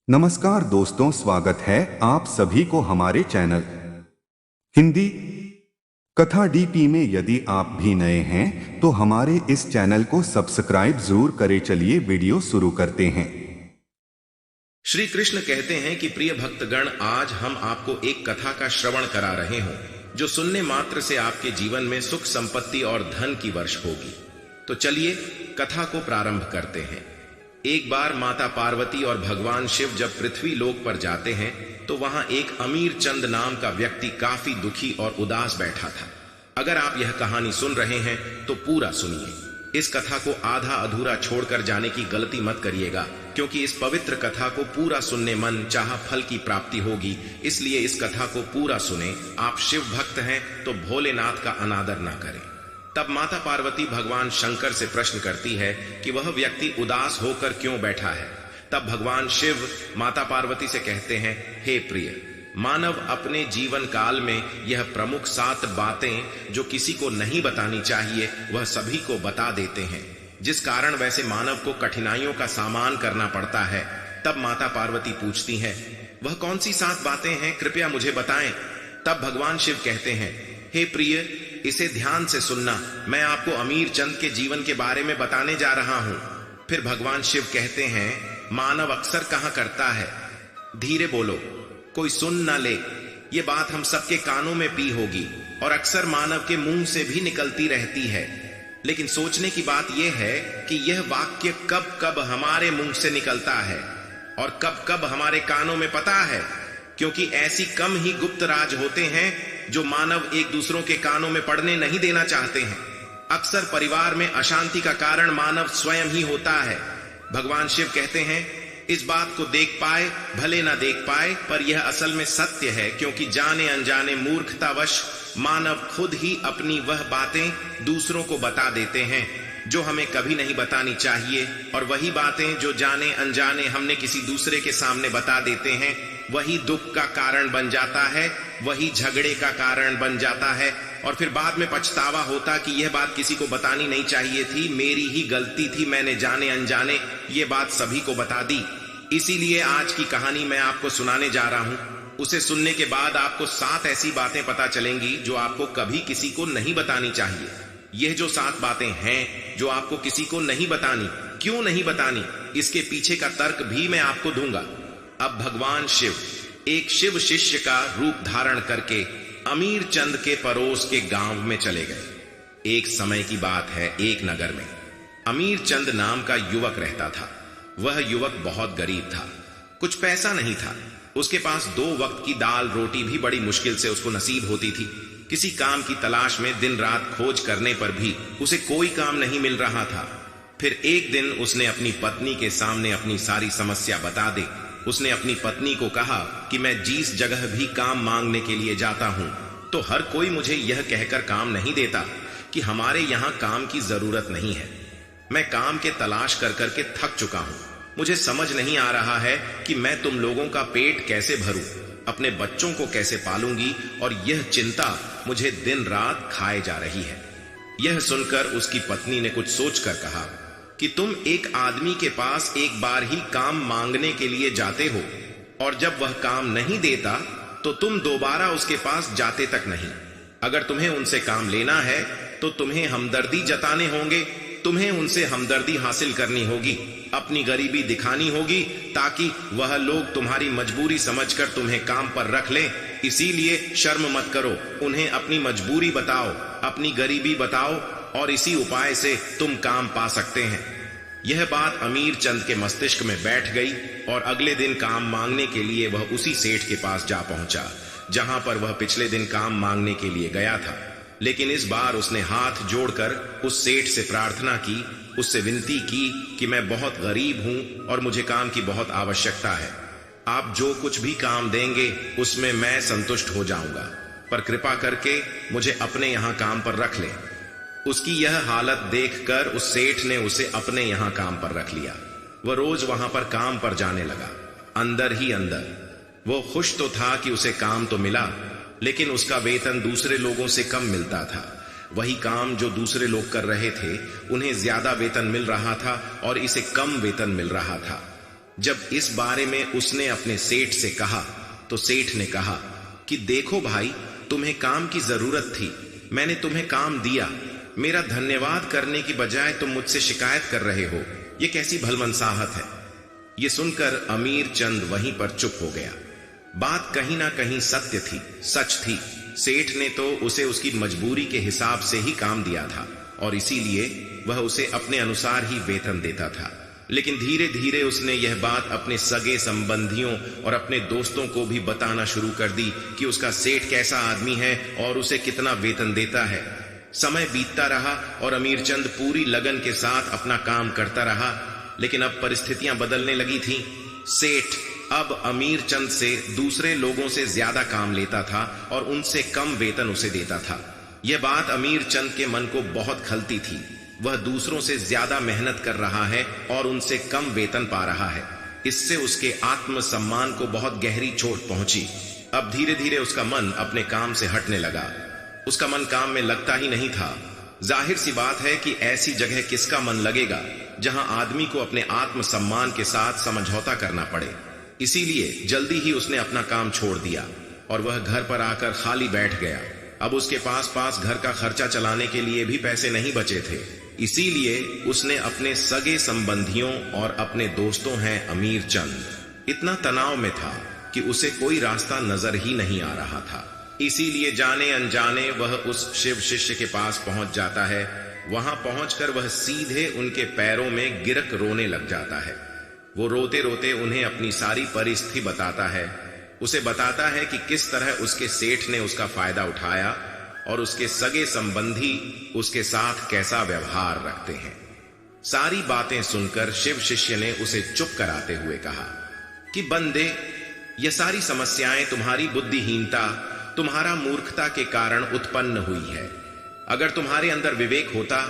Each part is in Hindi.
नमस्कार दोस्तों, स्वागत है आप सभी को हमारे चैनल हिंदी कथा डीपी में। यदि आप भी नए हैं तो हमारे इस चैनल को सब्सक्राइब जरूर करें। चलिए वीडियो शुरू करते हैं। श्री कृष्ण कहते हैं कि प्रिय भक्तगण, आज हम आपको एक कथा का श्रवण करा रहे हों जो सुनने मात्र से आपके जीवन में सुख संपत्ति और धन की वर्ष होगी। तो चलिए कथा को प्रारंभ करते हैं। एक बार माता पार्वती और भगवान शिव जब पृथ्वी लोक पर जाते हैं तो वहां एक अमीर चंद नाम का व्यक्ति काफी दुखी और उदास बैठा था। अगर आप यह कहानी सुन रहे हैं तो पूरा सुनिए। इस कथा को आधा अधूरा छोड़कर जाने की गलती मत करिएगा, क्योंकि इस पवित्र कथा को पूरा सुनने मन चाह फल की प्राप्ति होगी। इसलिए इस कथा को पूरा सुने। आप शिव भक्त हैं तो भोलेनाथ का अनादर ना करें। तब माता पार्वती भगवान शंकर से प्रश्न करती है कि वह व्यक्ति उदास होकर क्यों बैठा है। तब भगवान शिव माता पार्वती से कहते हैं, हे प्रिय, मानव अपने जीवन काल में यह प्रमुख 7 बातें जो किसी को नहीं बतानी चाहिए वह सभी को बता देते हैं, जिस कारण वैसे मानव को कठिनाइयों का सामना करना पड़ता है। तब माता पार्वती पूछती हैं, वह कौन सी 7 बातें हैं, कृपया मुझे बताएं। तब भगवान शिव कहते हैं, हे प्रिय, इसे ध्यान से सुनना। मैं आपको अमीर चंद के जीवन के बारे में बताने जा रहा हूं। फिर भगवान शिव कहते हैं, मानव अक्सर कहां करता है, धीरे बोलो, कोई सुन ना ले। ये बात हम सबके कानों में पी होगी और अक्सर मानव के मुंह से भी निकलती रहती है। लेकिन सोचने की बात यह है कि यह वाक्य कब कब हमारे मुंह से निकलता है और कब कब हमारे कानों में, पता है? क्योंकि ऐसी कम ही गुप्त राज होते हैं जो मानव एक दूसरों के कानों में पड़ने नहीं देना चाहते हैं। अक्सर परिवार में अशांति का कारण मानव स्वयं ही होता है। भगवान शिव कहते हैं, इस बात को देख पाए भले ना देख पाए, पर यह असल में सत्य है, क्योंकि जाने अनजाने मूर्खतावश मानव खुद ही अपनी वह बातें दूसरों को बता देते हैं जो हमें कभी नहीं बतानी चाहिए। और वही बातें जो जाने अनजाने हमने किसी दूसरे के सामने बता देते हैं, वही दुख का कारण बन जाता है, वही झगड़े का कारण बन जाता है। और फिर बाद में पछतावा होता कि यह बात किसी को बतानी नहीं चाहिए थी, मेरी ही गलती थी, मैंने जाने अनजाने ये बात सभी को बता दी। इसीलिए आज की कहानी मैं आपको सुनाने जा रहा हूं। उसे सुनने के बाद आपको 7 ऐसी बातें पता चलेंगी जो आपको कभी किसी को नहीं बतानी चाहिए। यह जो 7 बातें हैं जो आपको किसी को नहीं बतानी, क्यों नहीं बतानी, इसके पीछे का तर्क भी मैं आपको दूंगा। अब भगवान शिव एक शिव शिष्य का रूप धारण करके अमीर चंद के पड़ोस के गांव में चले गए। एक समय की बात है, एक नगर में अमीर चंद नाम का युवक रहता था। वह युवक बहुत गरीब था, कुछ पैसा नहीं था। उसके पास 2 वक्त की दाल रोटी भी बड़ी मुश्किल से उसको नसीब होती थी। किसी काम की तलाश में दिन रात खोज करने पर भी उसे कोई काम नहीं मिल रहा था। फिर एक दिन उसने अपनी पत्नी के सामने अपनी सारी समस्या बता दी। उसने अपनी पत्नी को कहा कि मैं जिस जगह भी काम मांगने के लिए जाता हूं तो हर कोई मुझे यह कहकर काम नहीं देता कि हमारे यहां काम की जरूरत नहीं है। मैं काम के तलाश कर करके थक चुका हूं। मुझे समझ नहीं आ रहा है कि मैं तुम लोगों का पेट कैसे भरूं, अपने बच्चों को कैसे पालूंगी, और यह चिंता मुझे दिन रात खाए जा रही है। यह सुनकर उसकी पत्नी ने कुछ सोचकर कहा कि तुम एक आदमी के पास एक बार ही काम मांगने के लिए जाते हो, और जब वह काम नहीं देता तो तुम दोबारा उसके पास जाते तक नहीं। अगर तुम्हें उनसे काम लेना है तो तुम्हें हमदर्दी जताने होंगे, तुम्हें उनसे हमदर्दी हासिल करनी होगी, अपनी गरीबी दिखानी होगी, ताकि वह लोग तुम्हारी मजबूरी समझकर तुम्हें काम पर रख लें। इसीलिए शर्म मत करो, उन्हें अपनी मजबूरी बताओ, अपनी गरीबी बताओ, और इसी उपाय से तुम काम पा सकते हैं। यह बात अमीर चंद के मस्तिष्क में बैठ गई और अगले दिन काम मांगने के लिए वह उसी सेठ के पास जा पहुंचा जहां पर वह पिछले दिन काम मांगने के लिए गया था। लेकिन इस बार उसने हाथ जोड़कर उस सेठ से प्रार्थना की, उससे विनती की कि मैं बहुत गरीब हूं और मुझे काम की बहुत आवश्यकता है। आप जो कुछ भी काम देंगे उसमें मैं संतुष्ट हो जाऊंगा, पर कृपा करके मुझे अपने यहां काम पर रख लें। उसकी यह हालत देखकर उस सेठ ने उसे अपने यहां काम पर रख लिया। वह रोज वहां पर काम पर जाने लगा। अंदर ही अंदर वो खुश तो था कि उसे काम तो मिला, लेकिन उसका वेतन दूसरे लोगों से कम मिलता था। वही काम जो दूसरे लोग कर रहे थे उन्हें ज्यादा वेतन मिल रहा था और इसे कम वेतन मिल रहा था। जब इस बारे में उसने अपने सेठ से कहा तो सेठ ने कहा कि देखो भाई, तुम्हें काम की जरूरत थी, मैंने तुम्हें काम दिया, मेरा धन्यवाद करने की बजाय तुम मुझसे शिकायत कर रहे हो, ये कैसी भलमनसाहत है। ये सुनकर अमीर चंद वहीं पर चुप हो गया। बात कहीं ना कहीं सत्य थी, सच थी। सेठ ने तो उसे उसकी मजबूरी के हिसाब से ही काम दिया था और इसीलिए वह उसे अपने अनुसार ही वेतन देता था। लेकिन धीरे धीरे उसने यह बात अपने सगे संबंधियों और अपने दोस्तों को भी बताना शुरू कर दी कि उसका सेठ कैसा आदमी है और उसे कितना वेतन देता है। समय बीतता रहा और अमीर चंद पूरी लगन के साथ अपना काम करता रहा, लेकिन अब परिस्थितियां बदलने लगी थीं। सेठ अब अमीर चंद से दूसरे लोगों से ज्यादा काम लेता था और उनसे कम वेतन उसे देता था। यह बात अमीर चंद के मन को बहुत खलती थी। वह दूसरों से ज्यादा मेहनत कर रहा है और उनसे कम वेतन पा रहा है। इससे उसके आत्मसम्मान को बहुत गहरी चोट पहुंची। अब धीरे धीरे उसका मन अपने काम से हटने लगा। उसका मन काम में लगता ही नहीं था। जाहिर सी बात है कि ऐसी जगह किसका मन लगेगा जहां आदमी को अपने आत्मसम्मान के साथ समझौता करना पड़े। इसीलिए जल्दी ही उसने अपना काम छोड़ दिया और वह घर पर आकर खाली बैठ गया। अब उसके पास घर का खर्चा चलाने के लिए भी पैसे नहीं बचे थे। इसीलिए उसने अपने सगे संबंधियों और अपने दोस्तों हैं अमीर चंद, इतना तनाव में था कि उसे कोई रास्ता नजर ही नहीं आ रहा था। इसीलिए जाने अनजाने वह उस शिव शिष्य के पास पहुंच जाता है। वहां पहुंचकर वह सीधे उनके पैरों में गिरक रोने लग जाता है। वो रोते रोते उन्हें अपनी सारी परिस्थिति बताता है। उसे बताता है कि किस तरह उसके सेठ ने उसका फायदा उठाया और उसके सगे संबंधी उसके साथ कैसा व्यवहार रखते हैं। सारी बातें सुनकर शिव शिष्य ने उसे चुप कराते हुए कहा कि बंदे, ये सारी समस्याएं तुम्हारी बुद्धिहीनता, तुम्हारा मूर्खता के कारण उत्पन्न हुई है। अगर तुम्हारे अंदर विवेक होता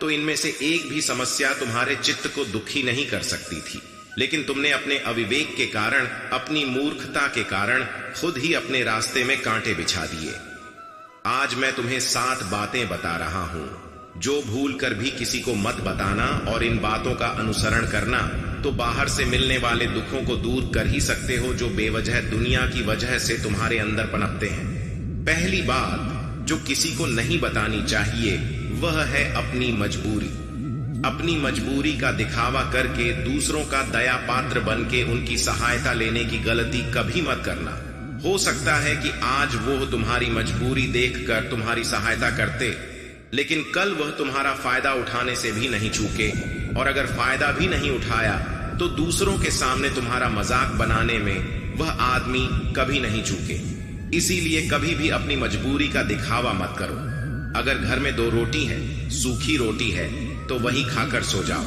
तो इनमें से एक भी समस्या तुम्हारे चित्त को दुखी नहीं कर सकती थी। लेकिन तुमने अपने अविवेक के कारण, अपनी मूर्खता के कारण खुद ही अपने रास्ते में कांटे बिछा दिए। आज मैं तुम्हें 7 बातें बता रहा हूं जो भूल कर भी किसी को मत बताना और इन बातों का अनुसरण करना तो बाहर से मिलने वाले दुखों को दूर कर ही सकते हो जो बेवजह दुनिया की वजह से तुम्हारे अंदर पनपते हैं। पहली बात जो किसी को नहीं बतानी चाहिए वह है अपनी मजबूरी। अपनी मजबूरी का दिखावा करके दूसरों का दया पात्र बन के उनकी सहायता लेने की गलती कभी मत करना। हो सकता है कि आज वो तुम्हारी मजबूरी देखकर तुम्हारी सहायता करते, लेकिन कल वह तुम्हारा फायदा उठाने से भी नहीं चूके, और अगर फायदा भी नहीं उठाया तो दूसरों के सामने तुम्हारा मजाक बनाने में वह आदमी कभी नहीं चूके। इसीलिए कभी भी अपनी मजबूरी का दिखावा मत करो। अगर घर में 2 रोटी है, सूखी रोटी है, तो वही खाकर सो जाओ,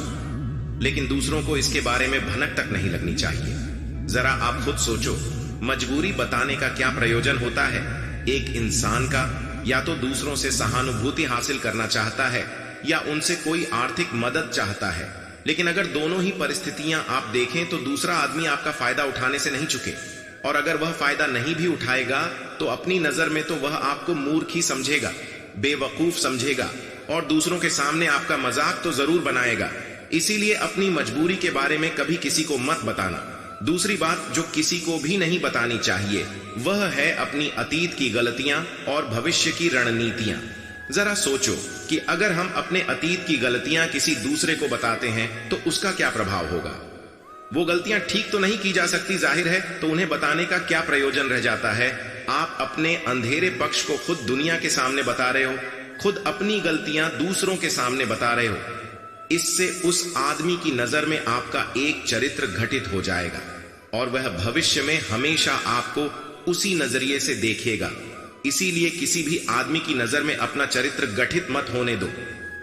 लेकिन दूसरों को इसके बारे में भनक तक नहीं लगनी चाहिए। जरा आप खुद सोचो, मजबूरी बताने का क्या प्रयोजन होता है। एक इंसान का या तो दूसरों से सहानुभूति हासिल करना चाहता है या उनसे कोई आर्थिक मदद चाहता है। लेकिन अगर दोनों ही परिस्थितियां आप देखें तो दूसरा आदमी आपका फायदा उठाने से नहीं चुके, और अगर वह फायदा नहीं भी उठाएगा तो अपनी नजर में तो वह आपको मूर्ख ही समझेगा, बेवकूफ समझेगा और दूसरों के सामने आपका मजाक तो जरूर बनाएगा। इसीलिए अपनी मजबूरी के बारे में कभी किसी को मत बताना। दूसरी बात जो किसी को भी नहीं बतानी चाहिए वह है अपनी अतीत की गलतियां और भविष्य की रणनीतियां। जरा सोचो कि अगर हम अपने अतीत की गलतियां किसी दूसरे को बताते हैं तो उसका क्या प्रभाव होगा। वो गलतियां ठीक तो नहीं की जा सकती, जाहिर है, तो उन्हें बताने का क्या प्रयोजन रह जाता है। आप अपने अंधेरे पक्ष को खुद दुनिया के सामने बता रहे हो, खुद अपनी गलतियां दूसरों के सामने बता रहे हो। इससे उस आदमी की नजर में आपका एक चरित्र घटित हो जाएगा और वह भविष्य में हमेशा आपको उसी नजरिए से देखेगा। इसीलिए किसी भी आदमी की नजर में अपना चरित्र गठित मत होने दो।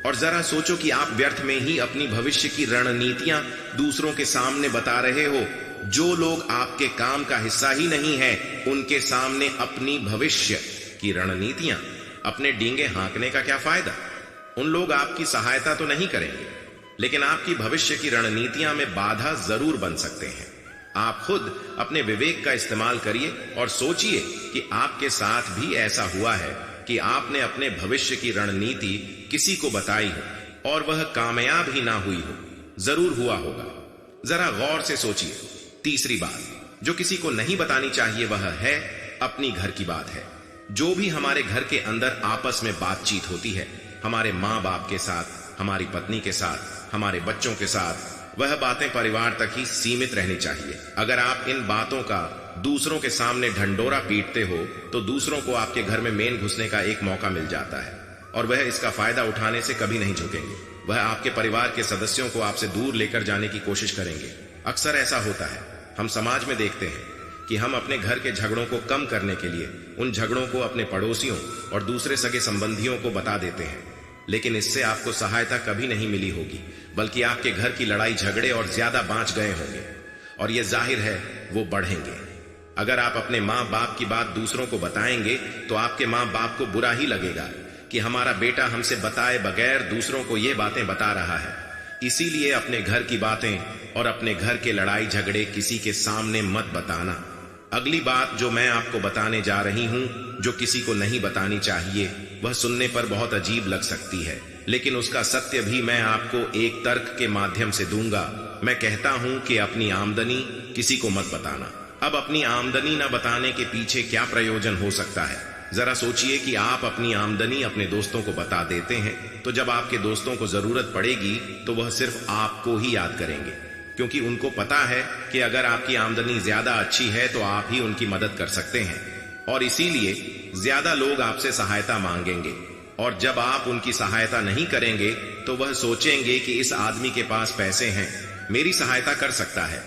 और जरा सोचो कि आप व्यर्थ में ही अपनी भविष्य की रणनीतियां दूसरों के सामने बता रहे हो। जो लोग आपके काम का हिस्सा ही नहीं है उनके सामने अपनी भविष्य की रणनीतियां, अपने डींगे हाँकने का क्या फायदा। उन लोग आपकी सहायता तो नहीं करेंगे, लेकिन आपकी भविष्य की रणनीतियां में बाधा जरूर बन सकते हैं। आप खुद अपने विवेक का इस्तेमाल करिए और सोचिए कि आपके साथ भी ऐसा हुआ है कि आपने अपने भविष्य की रणनीति किसी को बताई हो और वह कामयाब ही ना हुई हो। जरूर हुआ होगा। जरा गौर से सोचिए। तीसरी बात जो किसी को नहीं बतानी चाहिए वह है अपनी घर की बात है। जो भी हमारे घर के अंदर आपस में बातचीत होती है, हमारे माँ बाप के साथ, हमारी पत्नी के साथ, हमारे बच्चों के साथ, वह बातें परिवार तक ही सीमित रहनी चाहिए। अगर आप इन बातों का दूसरों के सामने ढंढोरा पीटते हो तो दूसरों को आपके घर में मेन घुसने का एक मौका मिल जाता है और वह इसका फायदा उठाने से कभी नहीं झुकेंगे। वह आपके परिवार के सदस्यों को आपसे दूर लेकर जाने की कोशिश करेंगे। अक्सर ऐसा होता है, हम समाज में देखते हैं कि हम अपने घर के झगड़ों को कम करने के लिए उन झगड़ों को अपने पड़ोसियों और दूसरे सगे संबंधियों को बता देते हैं, लेकिन इससे आपको सहायता कभी नहीं मिली होगी, बल्कि आपके घर की लड़ाई झगड़े और ज्यादा बांच गए होंगे और यह जाहिर है वो बढ़ेंगे। अगर आप अपने माँ बाप की बात दूसरों को बताएंगे तो आपके माँ बाप को बुरा ही लगेगा कि हमारा बेटा हमसे बताए बगैर दूसरों को ये बातें बता रहा है। इसीलिए अपने घर की बातें और अपने घर के लड़ाई झगड़े किसी के सामने मत बताना। अगली बात जो मैं आपको बताने जा रही हूं, जो किसी को नहीं बतानी चाहिए, वह सुनने पर बहुत अजीब लग सकती है, लेकिन उसका सत्य भी मैं आपको एक तर्क के माध्यम से दूंगा। मैं कहता हूं कि अपनी आमदनी किसी को मत बताना। अब अपनी आमदनी न बताने के पीछे क्या प्रयोजन हो सकता है? जरा सोचिए कि आप अपनी आमदनी अपने दोस्तों को बता देते हैं तो जब आपके दोस्तों को जरूरत पड़ेगी तो वह सिर्फ आपको ही याद करेंगे, क्योंकि उनको पता है कि अगर आपकी आमदनी ज्यादा अच्छी है तो आप ही उनकी मदद कर सकते हैं और इसीलिए ज्यादा लोग आपसे सहायता मांगेंगे। और जब आप उनकी सहायता नहीं करेंगे तो वह सोचेंगे कि इस आदमी के पास पैसे हैं, मेरी सहायता कर सकता है,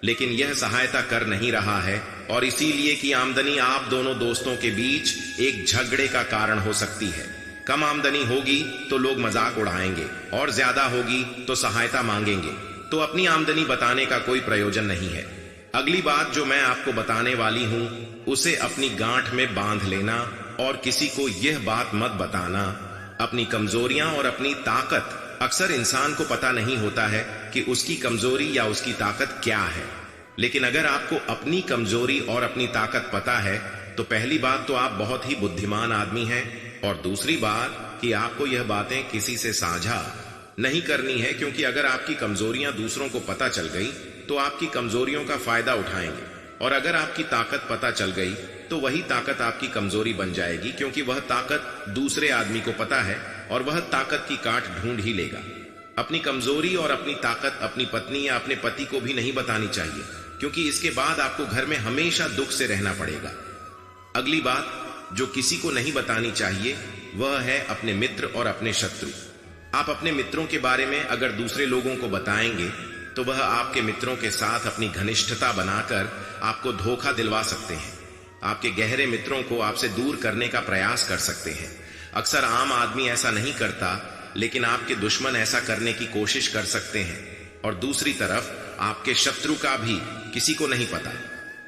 लेकिन यह सहायता कर नहीं रहा है और इसीलिए कि आमदनी आप दोनों दोस्तों के बीच एक झगड़े का कारण हो सकती है। कम आमदनी होगी तो लोग मजाक उड़ाएंगे और ज्यादा होगी तो सहायता मांगेंगे, तो अपनी आमदनी बताने का कोई प्रयोजन नहीं है। अगली बात जो मैं आपको बताने वाली हूं उसे अपनी गांठ में बांध लेना और किसी को यह बात मत बताना। अपनी कमजोरियां और अपनी ताकत, अक्सर इंसान को पता नहीं होता है कि उसकी कमजोरी या उसकी ताकत क्या है, लेकिन अगर आपको अपनी कमजोरी और अपनी ताकत पता है तो पहली बात तो आप बहुत ही बुद्धिमान आदमी हैं और दूसरी बात कि आपको यह बातें किसी से साझा नहीं करनी है, क्योंकि अगर आपकी कमजोरियां दूसरों को पता चल गई तो आपकी कमजोरियों का फायदा उठाएंगे और अगर आपकी ताकत पता चल गई तो वही ताकत आपकी कमजोरी बन जाएगी, क्योंकि वह ताकत दूसरे आदमी को पता है और वह ताकत की काट ढूंढ ही लेगा। अपनी कमजोरी और अपनी ताकत अपनी पत्नी या अपने पति को भी नहीं बतानी चाहिए, क्योंकि इसके बाद आपको घर में हमेशा दुख से रहना पड़ेगा। अगली बात जो किसी को नहीं बतानी चाहिए वह है अपने मित्र और अपने शत्रु। आप अपने मित्रों के बारे में अगर दूसरे लोगों को बताएंगे तो वह आपके मित्रों के साथ अपनी घनिष्ठता बनाकर आपको धोखा दिलवा सकते हैं, आपके गहरे मित्रों को आपसे दूर करने का प्रयास कर सकते हैं। अक्सर आम आदमी ऐसा नहीं करता, लेकिन आपके दुश्मन ऐसा करने की कोशिश कर सकते हैं और दूसरी तरफ आपके शत्रु का भी किसी को नहीं पता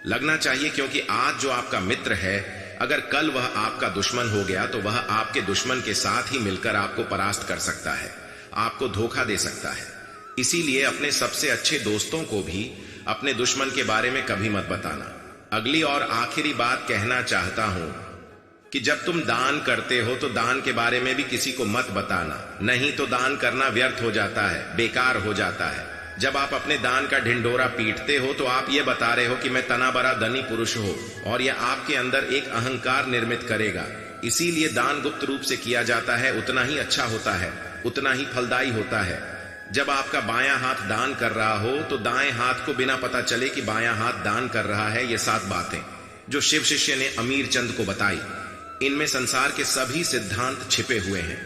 लगना चाहिए, क्योंकि आज जो आपका मित्र है अगर कल वह आपका दुश्मन हो गया तो वह आपके दुश्मन के साथ ही मिलकर आपको परास्त कर सकता है, आपको धोखा दे सकता है। इसीलिए अपने सबसे अच्छे दोस्तों को भी अपने दुश्मन के बारे में कभी मत बताना। अगली और आखिरी बात कहना चाहता हूं कि जब तुम दान करते हो तो दान के बारे में भी किसी को मत बताना, नहीं तो दान करना व्यर्थ हो जाता है, बेकार हो जाता है। जब आप अपने दान का ढिंढोरा पीटते हो तो आप ये बता रहे हो कि मैं तना बड़ा धनी पुरुष हो और यह आपके अंदर एक अहंकार निर्मित करेगा। इसीलिए दान गुप्त रूप से किया जाता है, उतना ही अच्छा होता है, उतना ही फलदायी होता है। जब आपका बायां हाथ दान कर रहा हो तो दाएं हाथ को बिना पता चले कि बायां हाथ दान कर रहा है। ये 7 बातें जो शिव शिष्य ने अमीर चंद को बताई, इनमें संसार के सभी सिद्धांत छिपे हुए हैं।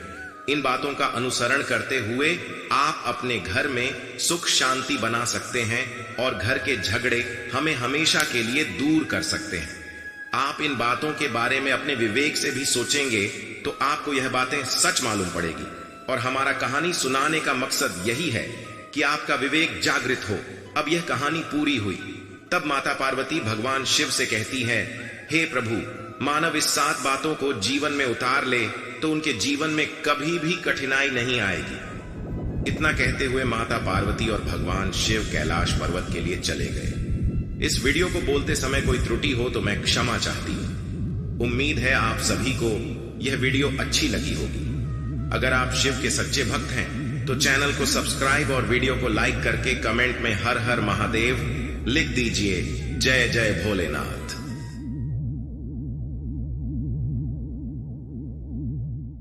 इन बातों का अनुसरण करते हुए आप अपने घर में सुख शांति बना सकते हैं और घर के झगड़े हमें हमेशा के लिए दूर कर सकते हैं। आप इन बातों के बारे में अपने विवेक से भी सोचेंगे तो आपको यह बातें सच मालूम पड़ेगी। और हमारा कहानी सुनाने का मकसद यही है कि आपका विवेक जागृत हो। अब यह कहानी पूरी हुई। तब माता पार्वती भगवान शिव से कहती है, हे प्रभु, मानव इस 7 बातों को जीवन में उतार ले तो उनके जीवन में कभी भी कठिनाई नहीं आएगी। इतना कहते हुए माता पार्वती और भगवान शिव कैलाश पर्वत के लिए चले गए। इस वीडियो को बोलते समय कोई त्रुटि हो तो मैं क्षमा चाहती हूं। उम्मीद है आप सभी को यह वीडियो अच्छी लगी होगी। अगर आप शिव के सच्चे भक्त हैं तो चैनल को सब्सक्राइब और वीडियो को लाइक करके कमेंट में हर हर महादेव लिख दीजिए जय जय भोलेनाथ।